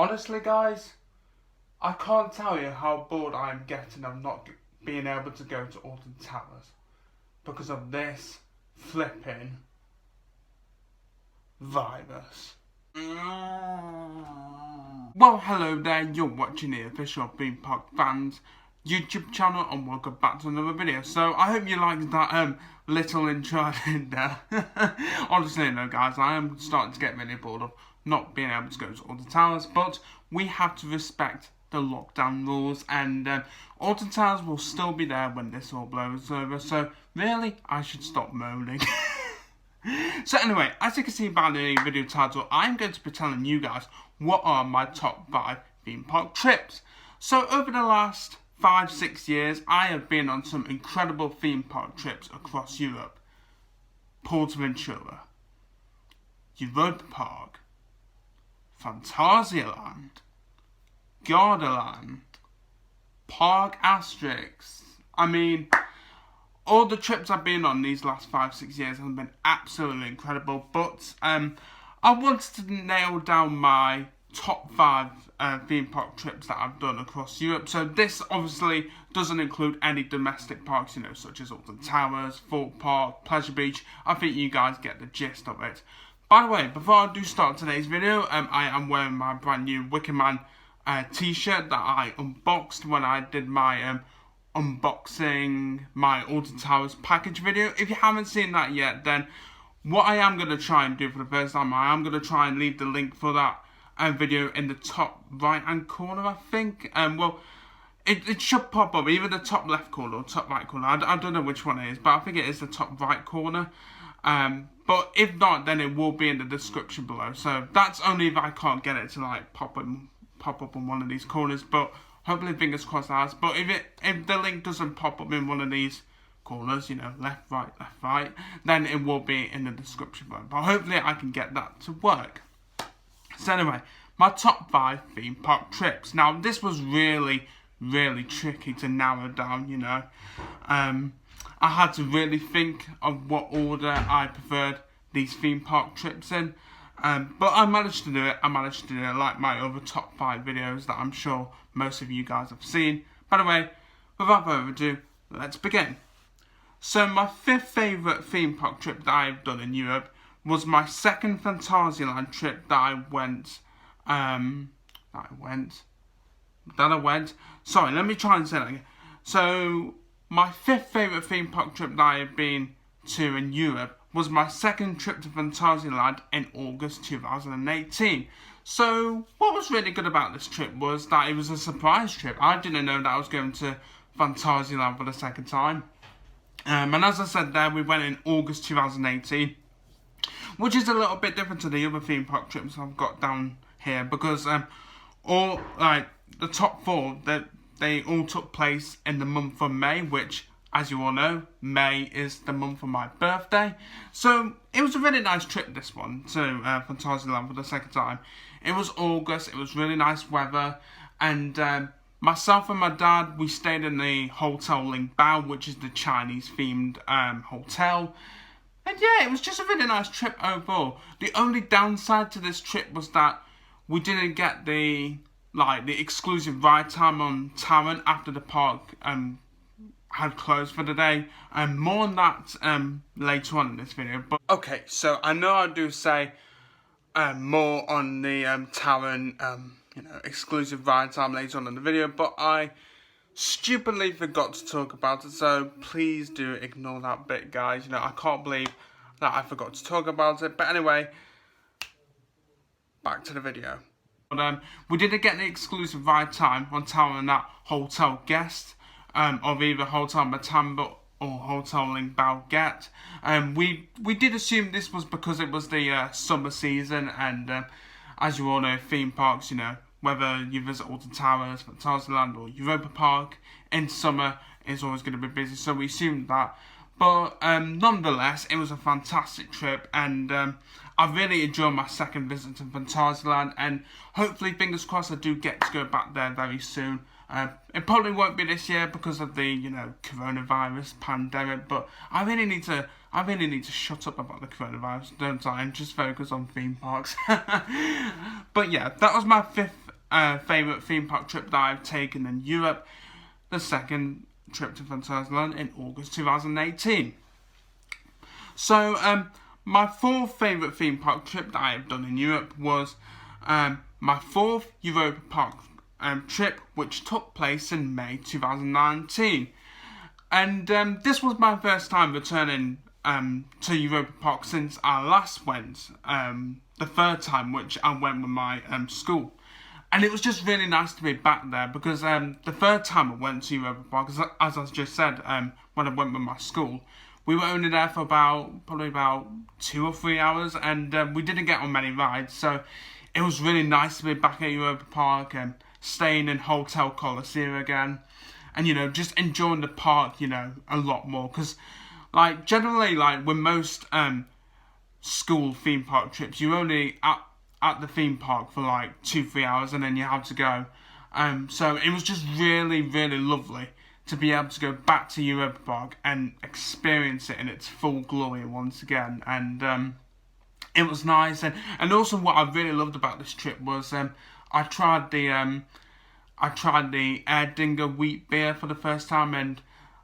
Honestly, guys, I can't tell you how bored I am getting of not being able to go to Alton Towers because of this flipping virus. Well, hello there, you're watching the official Theme Park Fans YouTube channel and welcome back to another video. So I hope you liked that little intro I did there. Honestly though guys, I am starting to get really bored of not being able to go to Alton Towers, but we have to respect the lockdown rules, and Alton Towers will still be there when this all blows over, so really I should stop moaning. So anyway, as you can see by the video title, I'm going to be telling you guys what are my top 5 theme park trips. So over the last 5-6 years, I have been on some incredible theme park trips across Europe. Portaventura, Europa Park, Phantasialand, Gardaland, Park Asterix. I mean, all the trips I've been on these last 5-6 years have been absolutely incredible, but I wanted to nail down my top 5 theme park trips that I've done across Europe. So this obviously doesn't include any domestic parks, you know, such as Alton Towers, Thorpe Park, Pleasure Beach. I think you guys get the gist of it. By the way, before I do start today's video, I am wearing my brand new Wicker Man t-shirt that I unboxed when I did my unboxing my Alton Towers package video. If you haven't seen that yet, then what I am going to try and do for the first time, I am going to try and leave the link for that video in the top right hand corner, I think. Well, it should pop up, either the top left corner or top right corner. I don't know which one it is, but I think it is the top right corner. But if not, then it will be in the description below. So that's only if I can't get it to like pop up on one of these corners, but hopefully fingers crossed that has. But if the link doesn't pop up in one of these corners, you know, left, right, then it will be in the description below. But hopefully I can get that to work. So anyway, my top 5 theme park trips. Now this was really tricky to narrow down, you know. I had to really think of what order I preferred these theme park trips in. But I managed to do it. I managed to do it like my other top 5 videos that I'm sure most of you guys have seen. By the way, without further ado, let's begin. So my 5th favourite theme park trip that I've done in Europe was my second Phantasialand trip that I went. Sorry, let me try and say that again. So my 5th favourite theme park trip that I have been to in Europe was my second trip to Phantasialand in August 2018. So what was really good about this trip was that it was a surprise trip. I didn't know that I was going to Phantasialand for the second time. And as I said there, we went in August 2018, which is a little bit different to the other theme park trips I've got down here, because all like the top 4 they all took place in the month of May, which, as you all know, May is the month of my birthday. So it was a really nice trip, this one, to Phantasialand for the second time. It was August, it was really nice weather, and myself and my dad, we stayed in the Hotel Ling Bao, which is the Chinese themed hotel. And yeah, it was just a really nice trip overall. The only downside to this trip was that we didn't get the exclusive ride time on Taron after the park had closed for the day, and more on that later on in this video. But okay, so I know I do say more on the Taron you know, exclusive ride time later on in the video, but I stupidly forgot to talk about it, so please do ignore that bit, guys. You know, I can't believe that I forgot to talk about it. But anyway, back to the video. But we didn't get the exclusive ride time on Taron that Hotel Guest of either Hotel Matamba or Hotel Ling Bao get. We did assume this was because it was the summer season, and as you all know, theme parks, you know, whether you visit Alton Towers, Phantasialand or Europa Park, in summer is always going to be busy, so we assumed that. But nonetheless, it was a fantastic trip, and I really enjoyed my second visit to Phantasialand, and hopefully, fingers crossed, I do get to go back there very soon. It probably won't be this year because of the, you know, coronavirus pandemic, but I really need to shut up about the coronavirus, don't I, and just focus on theme parks. But yeah, that was my 5th favourite theme park trip that I've taken in Europe. The second trip to Phantasialand in August 2018. So, my fourth favourite theme park trip that I have done in Europe was my fourth Europa Park trip, which took place in May 2019. And this was my first time returning to Europa Park since I last went, the third time, which I went with my school. And it was just really nice to be back there because the third time I went to Europa Park, as I just said, when I went with my school, we were only there for probably about 2 or 3 hours, and we didn't get on many rides. So it was really nice to be back at Europa Park and staying in Hotel Colosseum again. And, just enjoying the park, a lot more. Because, generally, with most school theme park trips, you're only at the theme park for 2-3 hours and then you have to go. So it was just really, really lovely to be able to go back to Europa Park and experience it in its full glory once again. And it was nice. And also what I really loved about this trip was I tried the Erdinger wheat beer for the first time, and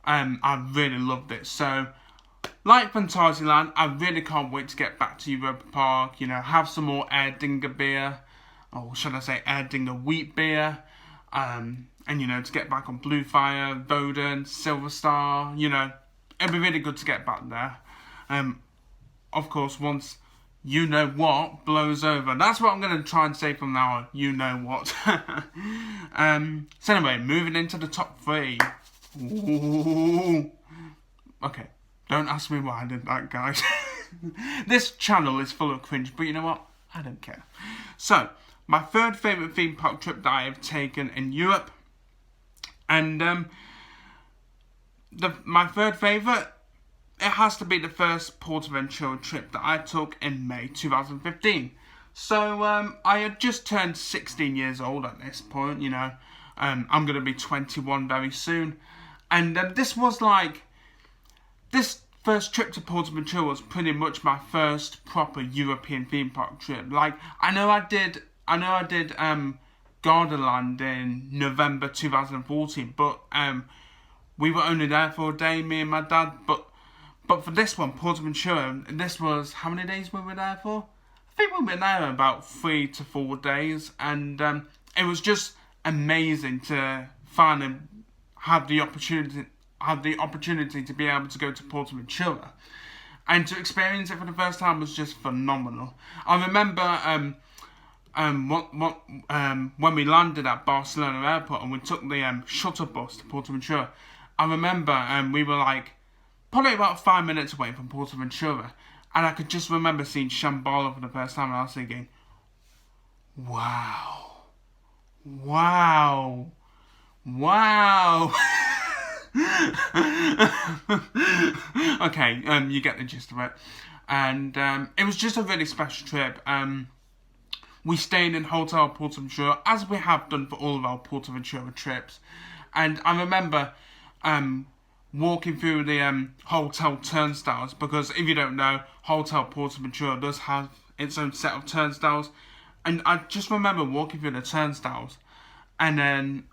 I really loved it. So, like Phantasialand, I really can't wait to get back to Europa Park, have some more Erdinger beer, or should I say Erdinger wheat beer, and, to get back on Bluefire, Voden, Silver Star, it'd be really good to get back there. Of course, once you know what blows over. That's what I'm going to try and say from now on. You know what. So anyway, moving into the top 3. Ooh. Okay, don't ask me why I did that, guys. This channel is full of cringe, but you know what? I don't care. So, my third favourite theme park trip that I have taken in Europe. And my third favourite, it has to be the first PortAventura trip that I took in May 2015. So, I had just turned 16 years old at this point, I'm going to be 21 very soon. And this was this first trip to PortAventura was pretty much my first proper European theme park trip. I know I did Gardaland in November 2014, but we were only there for a day, me and my dad, but for this one, PortAventura, this was, how many days were we there for? I think we were there about 3 to 4 days, and it was just amazing to finally have the opportunity to be able to go to PortAventura, and to experience it for the first time was just phenomenal. I remember when we landed at Barcelona Airport and we took the shuttle bus to PortAventura, I remember we were probably about 5 minutes away from PortAventura, and I could just remember seeing Shambhala for the first time, and I was thinking, wow. Okay, you get the gist of it. And it was just a really special trip. We stayed in Hotel PortAventura, as we have done for all of our PortAventura trips. And I remember walking through the hotel turnstiles, because if you don't know, Hotel PortAventura does have its own set of turnstiles. And I just remember walking through the turnstiles, and then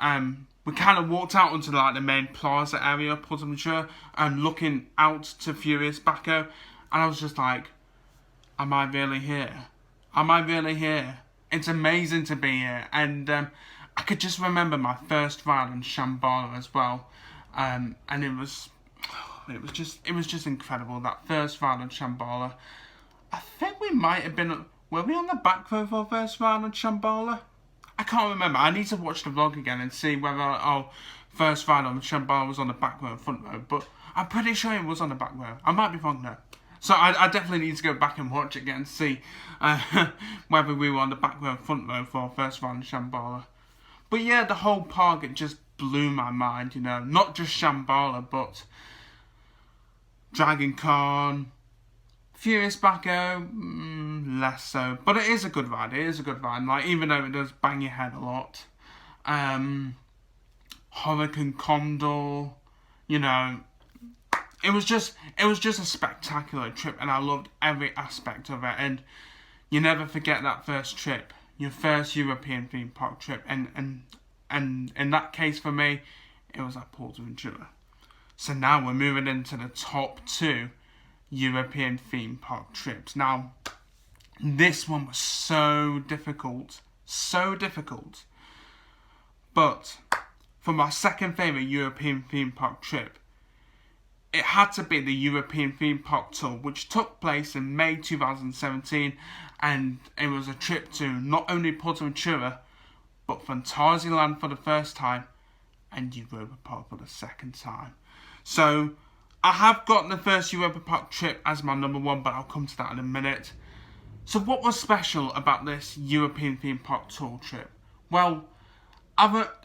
we kind of walked out onto the main plaza area of PortAventura and looking out to Furious Baco, and I was just like, am I really here? Am I really here? It's amazing to be here. And I could just remember my first ride on Shambhala as well, and it was just incredible, that first ride on Shambhala. I think we might have been, were we on the back row for our first ride on Shambhala? I can't remember. I need to watch the vlog again and see whether our first ride on Shambhala was on the back row or front row, but I'm pretty sure it was on the back row. I might be wrong though. So I definitely need to go back and watch it again and see whether we were on the back row or front row for our first ride on Shambhala. But yeah, the whole park, it just blew my mind, not just Shambhala, but Dragon Con, Furious Baco, less so. But it is a good ride. Even though it does bang your head a lot. Hurricane Condor, it was just a spectacular trip, and I loved every aspect of it. And you never forget that first trip. your first European theme park trip, and in that case for me, it was at Portaventura. So now we're moving into the top 2 European theme park trips. Now, this one was so difficult, but for my second favourite European theme park trip, it had to be the European Theme Park Tour, which took place in May 2017, and it was a trip to not only Portaventura, but Phantasialand for the first time, and Europa Park for the second time. So, I have got the first Europa Park trip as my number 1, but I'll come to that in a minute. So what was special about this European Theme Park Tour trip? Well,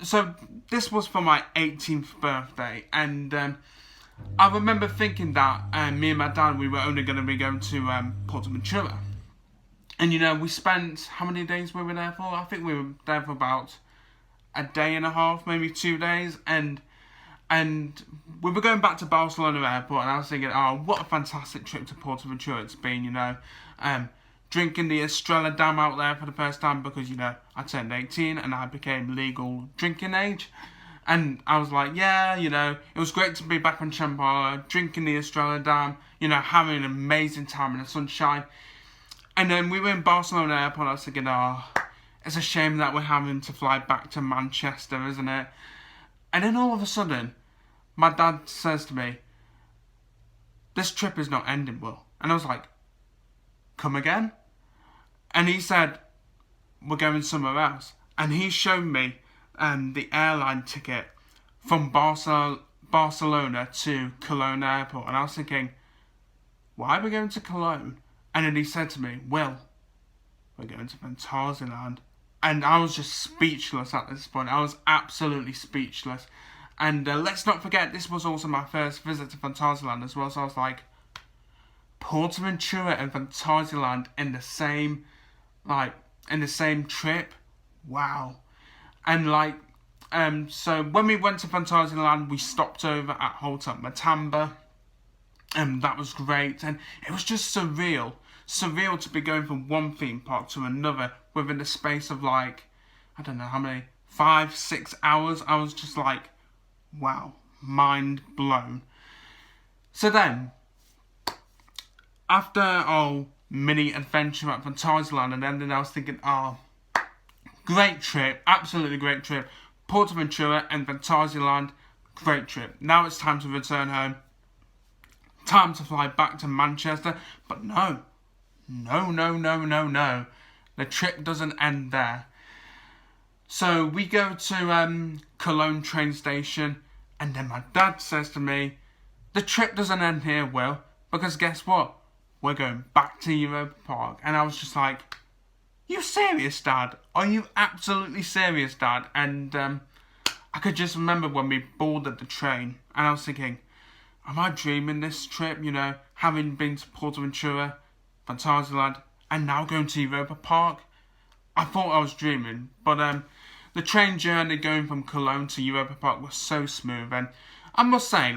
so this was for my 18th birthday, and I remember thinking that me and my dad, we were only going to be going to Portaventura. And you know, we spent, how many days we were there for? I think we were there for about a day and a half, maybe 2 days. And we were going back to Barcelona airport, and I was thinking, oh, what a fantastic trip to Portaventura it's been, you know. Drinking the Estrella Dam out there for the first time because, you know, I turned 18 and I became legal drinking age. And I was like, yeah, you know, it was great to be back on Shambhala, drinking the Estrella Dam, you know, having an amazing time in the sunshine. And then we were in Barcelona airport, and I was thinking, oh, it's a shame that we're having to fly back to Manchester, isn't it? And then all of a sudden, my dad says to me, this trip is not ending, Will. And I was like, come again? And he said, we're going somewhere else. And he showed me the airline ticket from Barcelona to Cologne airport, and I was thinking, why are we going to Cologne? And then he said to me, Will, we're going to Phantasialand. And I was just speechless at this point. I was absolutely speechless. And let's not forget, this was also my first visit to Phantasialand as well, so I was like, Portaventura and Phantasialand in the same trip? Wow. And so when we went to Phantasialand, we stopped over at Hotel Matamba, and that was great. And it was just surreal to be going from one theme park to another within the space of I don't know how many, 5-6 hours. I was just like, wow, mind blown. So then, after our mini adventure at Phantasialand, and then I was thinking, oh, great trip, absolutely great trip. Portaventura and Phantasialand, great trip. Now it's time to return home. Time to fly back to Manchester. But no. The trip doesn't end there. So we go to Cologne train station, and then my dad says to me, the trip doesn't end here, Will, because guess what? We're going back to Europa Park. And I was just like, you serious, Dad? Are you absolutely serious, Dad? And I could just remember when we boarded the train, and I was thinking, am I dreaming this trip, you know, having been to Portaventura, Phantasialand, and now going to Europa Park? I thought I was dreaming, but the train journey going from Cologne to Europa Park was so smooth, and I must say,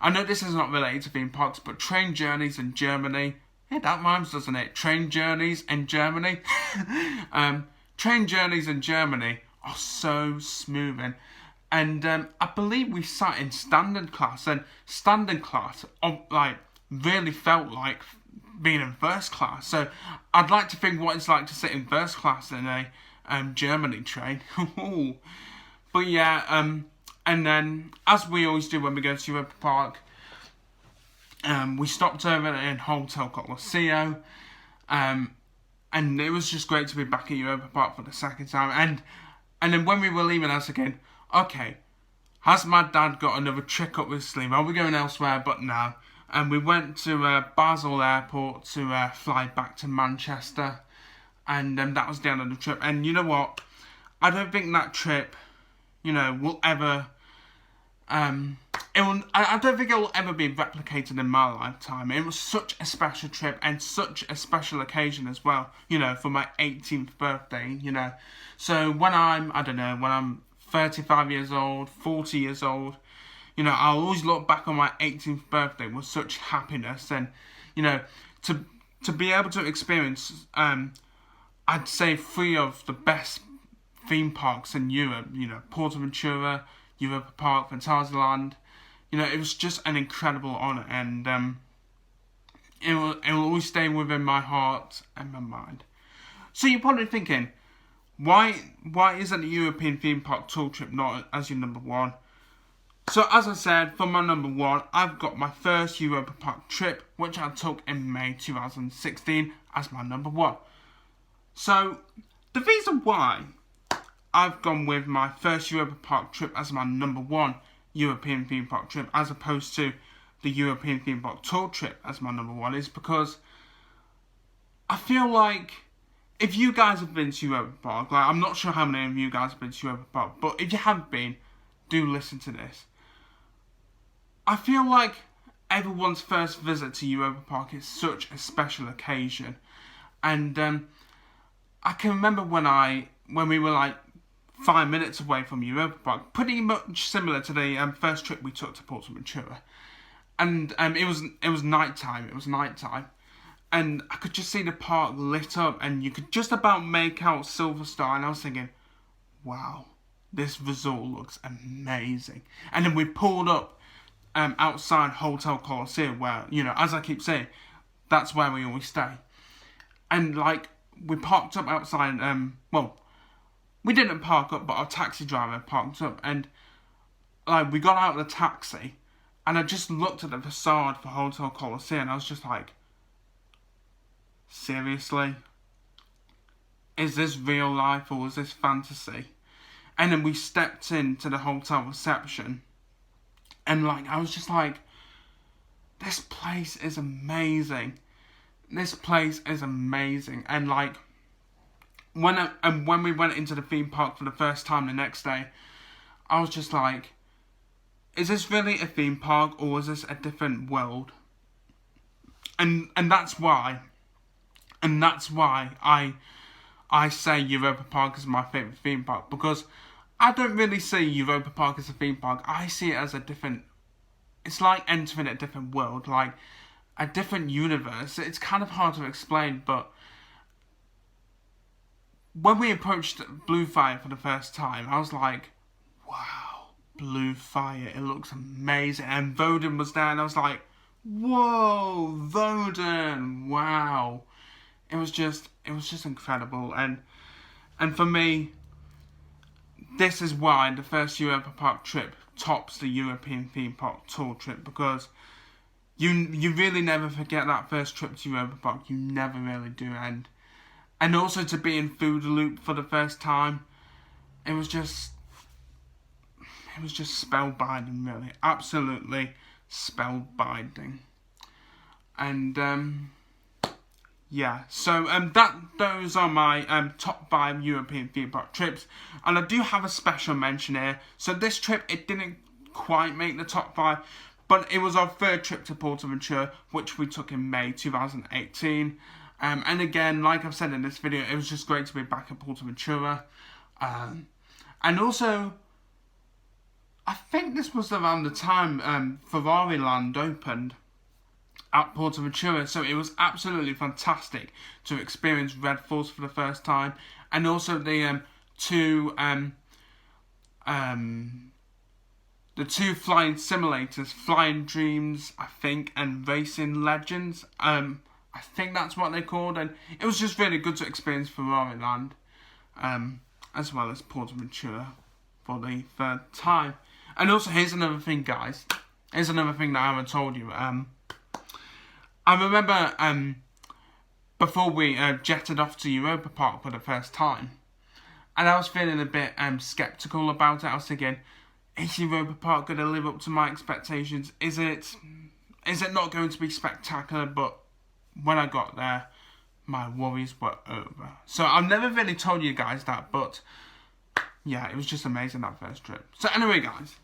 I know this is not related to theme parks, but train journeys in Germany, yeah, that rhymes, doesn't it? Train journeys in Germany. Train journeys in Germany are so smooth, and I believe we sat in standard class, and standard class really felt like being in first class. So I'd like to think what it's like to sit in first class in a Germany train. But yeah, and then as we always do when we go to Europa Park, we stopped over in Hotel Colosseo, and it was just great to be back at Europa Park for the second time. And then when we were leaving, I was thinking, okay, has my dad got another trick up his sleeve? Are we going elsewhere? But no. And we went to Basel Airport to fly back to Manchester, and that was the end of the trip. And you know what? I don't think that trip, you know, will ever. I don't think it will ever be replicated in my lifetime. It was such a special trip and such a special occasion as well, you know, for my 18th birthday, you know. So when I'm 35 years old, 40 years old, you know, I'll always look back on my 18th birthday with such happiness, and, you know, to be able to experience I'd say 3 of the best theme parks in Europe. You know, PortAventura, Europa Park, Phantasialand. You know, it was just an incredible honour, and it will always stay within my heart and my mind. So you're probably thinking, why isn't the European theme park tour trip not as your number 1? So as I said, for my number 1, I've got my first Europa Park trip, which I took in May 2016 as my number 1. So the reason why I've gone with my first Europa Park trip as my number 1 European theme park trip, as opposed to the European theme park tour trip as my number 1, is because I feel like if you guys have been to Europa Park, like, I'm not sure how many of you guys have been to Europa Park, but if you haven't been, do listen to this. I feel like everyone's first visit to Europa Park is such a special occasion, and I can remember when we were like 5 minutes away from Europa Park, pretty much similar to the first trip we took to PortAventura, and it was nighttime. It was nighttime, and I could just see the park lit up, and you could just about make out Silver Star, and I was thinking, wow, this resort looks amazing. And then we pulled up outside Hotel Colosseum, where, you know, as I keep saying, that's where we always stay. And like, we parked up outside, well, we didn't park up, but our taxi driver parked up, and like, we got out of the taxi, and I just looked at the facade for Hotel Colosseum, and I was just like, seriously? Is this real life, or is this fantasy? And then we stepped into the hotel reception, and like, I was just like, this place is amazing. This place is amazing. And like, when we went into the theme park for the first time the next day, I was just like, is this really a theme park, or is this a different world? And that's why I say Europa Park is my favourite theme park, because I don't really see Europa Park as a theme park. I see it as a different, it's like entering a different world, like a different universe. It's kind of hard to explain, but when we approached Blue Fire for the first time, I was like, wow, Blue Fire, it looks amazing. And Woden was there, and I was like, whoa, Woden, wow. It was just incredible. And for me, this is why the first Europa Park trip tops the European theme park tour trip, because you really never forget that first trip to Europa Park. You never really do. And also to be in Food Loop for the first time, it was just spellbinding, really. Absolutely spellbinding. And yeah, so those are my top 5 European theme park trips, and I do have a special mention here. So this trip, it didn't quite make the top 5, but it was our third trip to PortAventura, which we took in May 2018. And again, like I've said in this video, it was just great to be back at PortAventura. And also, I think this was around the time Ferrari Land opened at PortAventura, so it was absolutely fantastic to experience Red Force for the first time, and also the two flying simulators, Flying Dreams, I think, and Racing Legends. I think that's what they're called, and it was just really good to experience Ferrari Land, as well as PortAventura for the third time. And also, here's another thing, guys. Here's another thing that I haven't told you. I remember before we jetted off to Europa Park for the first time, and I was feeling a bit sceptical about it. I was thinking, is Europa Park going to live up to my expectations? Is it not going to be spectacular? But when I got there, my worries were over. So I've never really told you guys that, but yeah, it was just amazing, that first trip. So anyway, guys,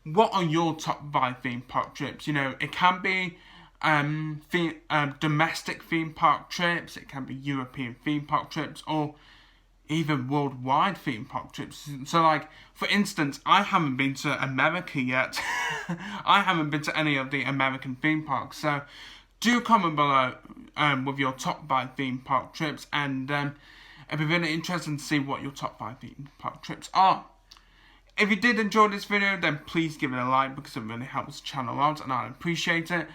what are your top 5 theme park trips? You know, it can be domestic theme park trips, it can be European theme park trips, or even worldwide theme park trips. So like, for instance, I haven't been to America yet. I haven't been to any of the American theme parks, so do comment below with your top 5 theme park trips, and It'd be really interesting to see what your top 5 theme park trips are. If you did enjoy this video, then please give it a like because it really helps the channel out and I'd appreciate it.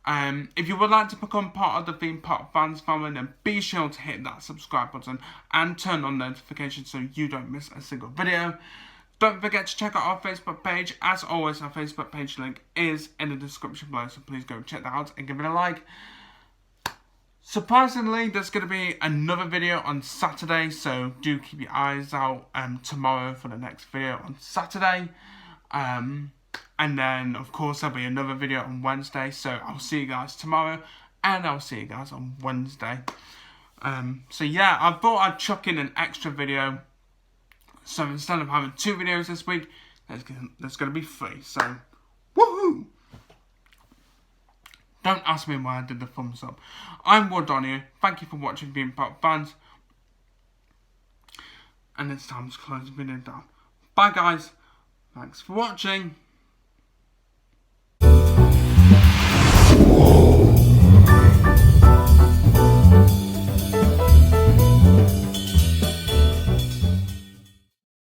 If you would like to become part of the Theme Park Fans family, then be sure to hit that subscribe button and turn on notifications so you don't miss a single video. Don't forget to check out our Facebook page. As always, our Facebook page link is in the description below, so please go check that out and give it a like. Surprisingly, there's going to be another video on Saturday, so do keep your eyes out tomorrow for the next video on Saturday. And then, of course, there'll be another video on Wednesday, so I'll see you guys tomorrow, and I'll see you guys on Wednesday. So yeah, I thought I'd chuck in an extra video, so instead of having 2 videos this week, there's going to be 3, so woohoo! Don't ask me why I did the thumbs up. I'm Wood Donahue. Thank you for watching Theme Park Fans. And it's time to close the video down. Bye guys. Thanks for watching.